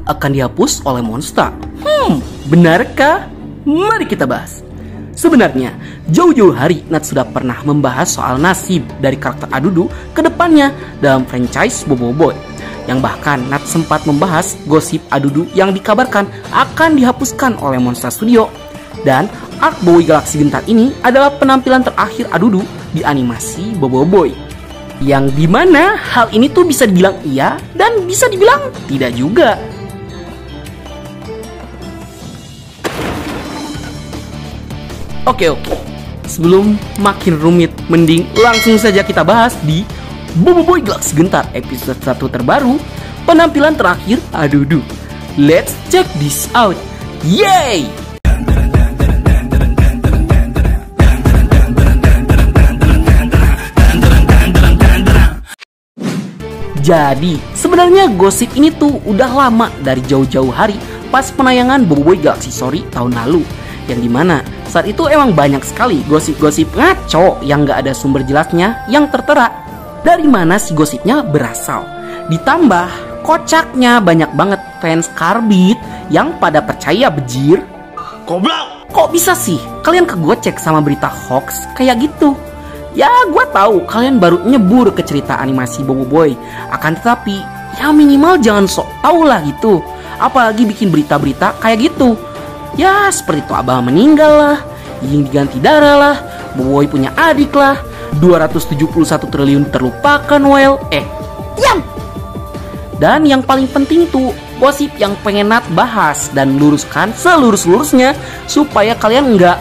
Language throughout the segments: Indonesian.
akan dihapus oleh Monster. Benarkah? Mari kita bahas. Sebenarnya, jauh-jauh hari Nat sudah pernah membahas soal nasib dari karakter Adudu ke depannya dalam franchise Bobo Boy. Yang bahkan Nat sempat membahas gosip Adudu yang dikabarkan akan dihapuskan oleh Monster Studio. Dan arc Bobo Galaxy Gentar ini adalah penampilan terakhir Adudu di animasi Bobo Boy. Yang dimana hal ini tuh bisa dibilang iya dan bisa dibilang tidak juga. Oke, sebelum makin rumit, mending langsung saja kita bahas di Bobo Boy Galaxy Gentar episode 1 terbaru, penampilan terakhir Adudu. Let's check this out. Yay! Jadi, sebenarnya gosip ini tuh udah lama dari jauh-jauh hari pas penayangan Bobo Boy Galaxy Story tahun lalu. Yang dimana saat itu emang banyak sekali gosip-gosip ngaco yang gak ada sumber jelasnya yang tertera. Dari mana si gosipnya berasal? Ditambah kocaknya banyak banget fans Carbit yang pada percaya bejir. Goblok! Kok bisa sih kalian kegocek sama berita hoax kayak gitu? Ya gue tahu kalian baru nyebur ke cerita animasi Bobo Boy. Akan tetapi ya minimal jangan sok tau lah gitu. Apalagi bikin berita-berita kayak gitu. Ya seperti itu Abah meninggal lah, Ying diganti darah lah, Bobo Boy punya adik lah, 271 triliun terlupakan well. Diam! Dan yang paling penting itu gosip yang pengen Nat bahas dan luruskan selurus-lurusnya supaya kalian nggak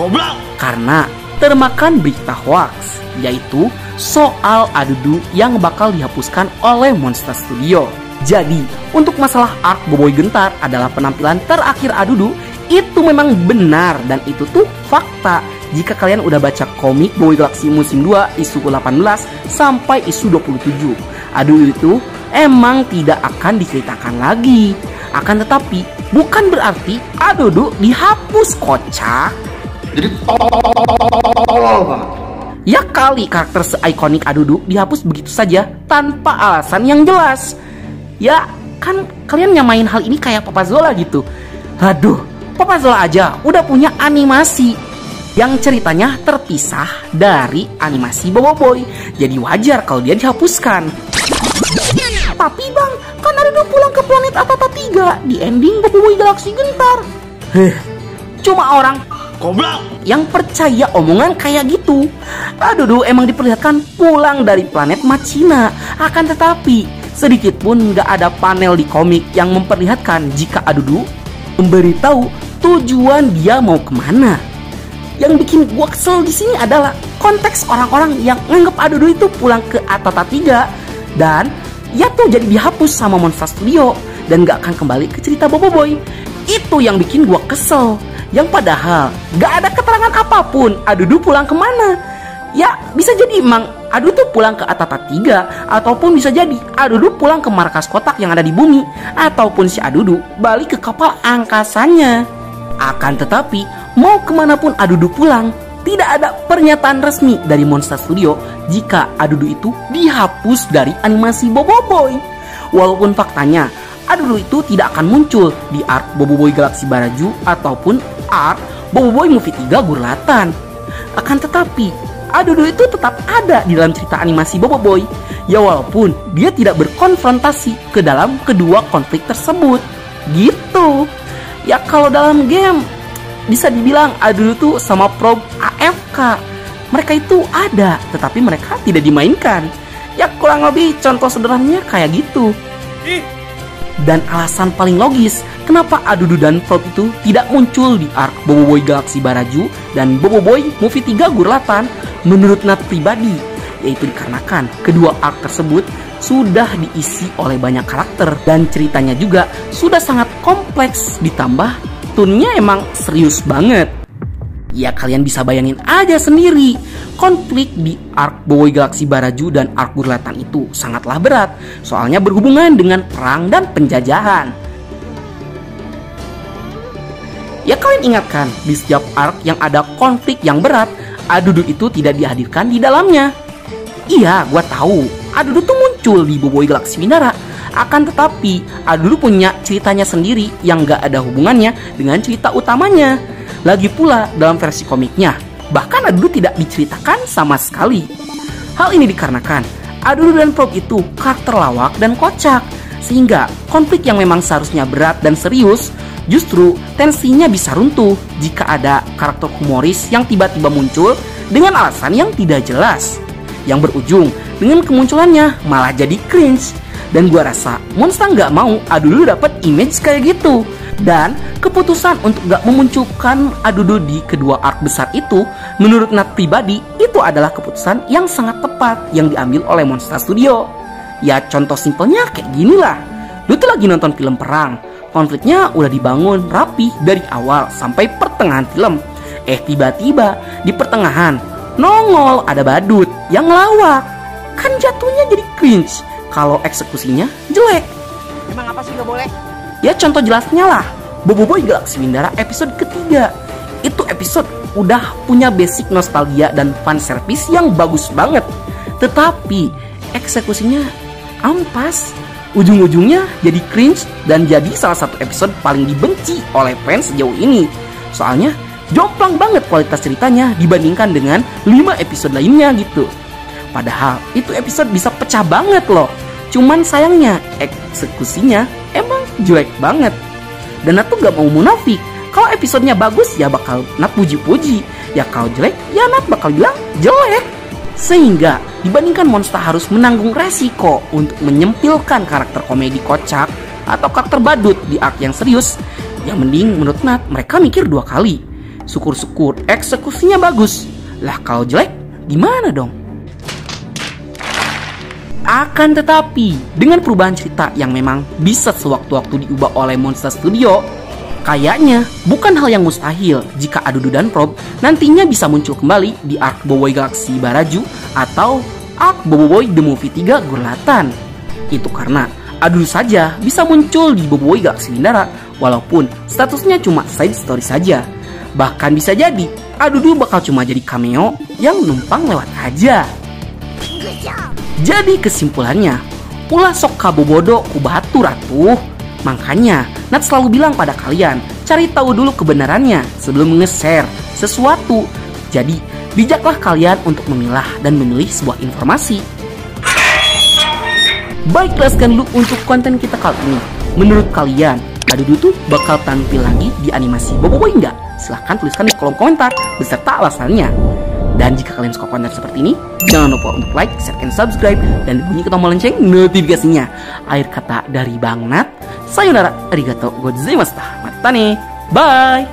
goblok karena termakan berita hoax, yaitu soal Adudu yang bakal dihapuskan oleh Monster Studio. Jadi, untuk masalah arc Bobo Boy Gentar adalah penampilan terakhir Adudu, itu memang benar dan itu tuh fakta. Jika kalian udah baca komik Bobo Boy Galaxy musim 2 isu 18 sampai isu 27, Adudu itu emang tidak akan diceritakan lagi. Akan tetapi, bukan berarti Adudu dihapus, kocak. Jadi tolol banget. Ya kali karakter se-ikonik Adudu dihapus begitu saja tanpa alasan yang jelas. Ya kan kalian nyamain hal ini kayak Papa Zola gitu. Aduh, Papa Zola aja udah punya animasi yang ceritanya terpisah dari animasi Bobo Boy. Jadi wajar kalau dia dihapuskan. Tapi bang, kan Adudu pulang ke planet Atata 3 di ending Bobo Boy Galaxy Gentar. Cuma orang goblok yang percaya omongan kayak gitu. Adudu emang diperlihatkan pulang dari planet Machina. Akan tetapi sedikit pun gak ada panel di komik yang memperlihatkan jika Adudu memberitahu tujuan dia mau kemana. Yang bikin gua kesel di sini adalah konteks orang-orang yang nganggep Adudu itu pulang ke Atata 3 dan ya tuh jadi dihapus sama Monster Studio dan gak akan kembali ke cerita Bobo Boy. Itu yang bikin gua kesel. Yang padahal gak ada keterangan apapun Adudu pulang kemana. Ya bisa jadi emang Adudu tuh pulang ke Atata 3, ataupun bisa jadi Adudu pulang ke markas kotak yang ada di bumi, ataupun si Adudu balik ke kapal angkasanya. Akan tetapi mau kemanapun Adudu pulang, tidak ada pernyataan resmi dari Monster Studio jika Adudu itu dihapus dari animasi Bobo Boy. Walaupun faktanya Adudu itu tidak akan muncul di arc Bobo Boy Galaxy Baraju ataupun arc Bobo Boy Movie 3 Gurlatan. Akan tetapi Adudu itu tetap ada di dalam cerita animasi Bobo Boy. Ya walaupun dia tidak berkonfrontasi ke dalam kedua konflik tersebut. Gitu. Ya kalau dalam game bisa dibilang Adudu tuh sama Probe AFK. Mereka itu ada, tetapi mereka tidak dimainkan. Ya kurang lebih contoh sederhananya kayak gitu. Dan alasan paling logis kenapa Adudu dan Probe itu tidak muncul di arc Bobo Boy Galaxy Baraju dan Bobo Boy Movie 3 Gurlatan menurut Nat pribadi, yaitu dikarenakan kedua arc tersebut sudah diisi oleh banyak karakter dan ceritanya juga sudah sangat kompleks, ditambah tunnya emang serius banget. Ya kalian bisa bayangin aja sendiri, konflik di arc Bobo Boy Galaxy Baraju dan arc Gurlatan itu sangatlah berat, soalnya berhubungan dengan perang dan penjajahan. Ya kalian ingatkan, di setiap arc yang ada konflik yang berat, Adudu itu tidak dihadirkan di dalamnya. Iya, gua tahu Adudu tuh muncul di Bobo Boy Galaxy Mindara. Akan tetapi, Adudu punya ceritanya sendiri yang gak ada hubungannya dengan cerita utamanya. Lagi pula dalam versi komiknya, bahkan Adudu tidak diceritakan sama sekali. Hal ini dikarenakan Adudu dan Prob itu karakter lawak dan kocak, sehingga konflik yang memang seharusnya berat dan serius, justru tensinya bisa runtuh jika ada karakter humoris yang tiba-tiba muncul dengan alasan yang tidak jelas, yang berujung dengan kemunculannya malah jadi cringe. Dan gua rasa Monster nggak mau Adudu dapat image kayak gitu. Dan keputusan untuk gak memunculkan Adudu di kedua arc besar itu, menurut Nat pribadi, itu adalah keputusan yang sangat tepat yang diambil oleh Monster Studio. Ya contoh simpelnya kayak gini lah. Lu tuh lagi nonton film perang, konfliknya udah dibangun rapi dari awal sampai pertengahan film. Tiba-tiba di pertengahan nongol ada badut yang ngelawak. Kan jatuhnya jadi cringe kalau eksekusinya jelek. Emang apa sih gak boleh? Ya contoh jelasnya lah, Boboiboy Galaxy Windara episode ketiga. Itu episode udah punya basic nostalgia dan fan service yang bagus banget. Tetapi eksekusinya ampas. Ujung-ujungnya jadi cringe dan jadi salah satu episode paling dibenci oleh fans sejauh ini. Soalnya jomplang banget kualitas ceritanya dibandingkan dengan 5 episode lainnya gitu. Padahal itu episode bisa pecah banget loh. Cuman sayangnya eksekusinya emang jelek banget. Dan Nat tuh gak mau munafik. Kalau episodenya bagus ya bakal Nat puji-puji. Ya kalau jelek ya Nat bakal bilang jelek. Sehingga dibandingkan Monster harus menanggung resiko untuk menyempilkan karakter komedi kocak atau karakter badut di arc yang serius, yang mending menurut Nat mereka mikir 2 kali. Syukur-syukur eksekusinya bagus. Lah kalau jelek gimana dong? Akan tetapi, dengan perubahan cerita yang memang bisa sewaktu-waktu diubah oleh Monster Studio, kayaknya bukan hal yang mustahil jika Adudu dan Prob nantinya bisa muncul kembali di arc Boboiboy Galaxy Baraju atau arc Boboiboy The Movie 3 Gurlatan. Itu karena Adudu saja bisa muncul di Boboiboy Galaxy Windara walaupun statusnya cuma side story saja. Bahkan bisa jadi Adudu bakal cuma jadi cameo yang numpang lewat aja. Jadi kesimpulannya, ulah sok kabobodo ku batur atuh. Makanya Nat selalu bilang pada kalian, cari tahu dulu kebenarannya sebelum nge-share sesuatu. Jadi bijaklah kalian untuk memilah dan memilih sebuah informasi. Baiklah sekian dulu untuk konten kita kali ini. Menurut kalian, Adudu tuh bakal tampil lagi di animasi Boboiboy nggak? Silahkan tuliskan di kolom komentar beserta alasannya. Dan jika kalian suka konten seperti ini, jangan lupa untuk like, share, and subscribe, dan bunyikan tombol lonceng notifikasinya. Akhir kata dari Bang Nat, sayonara, arigato gozaimashita, matane, bye!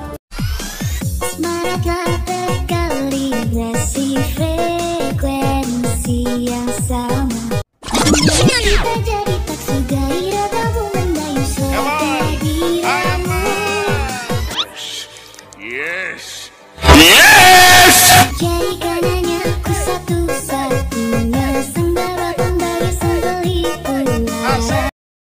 Yes! Yes!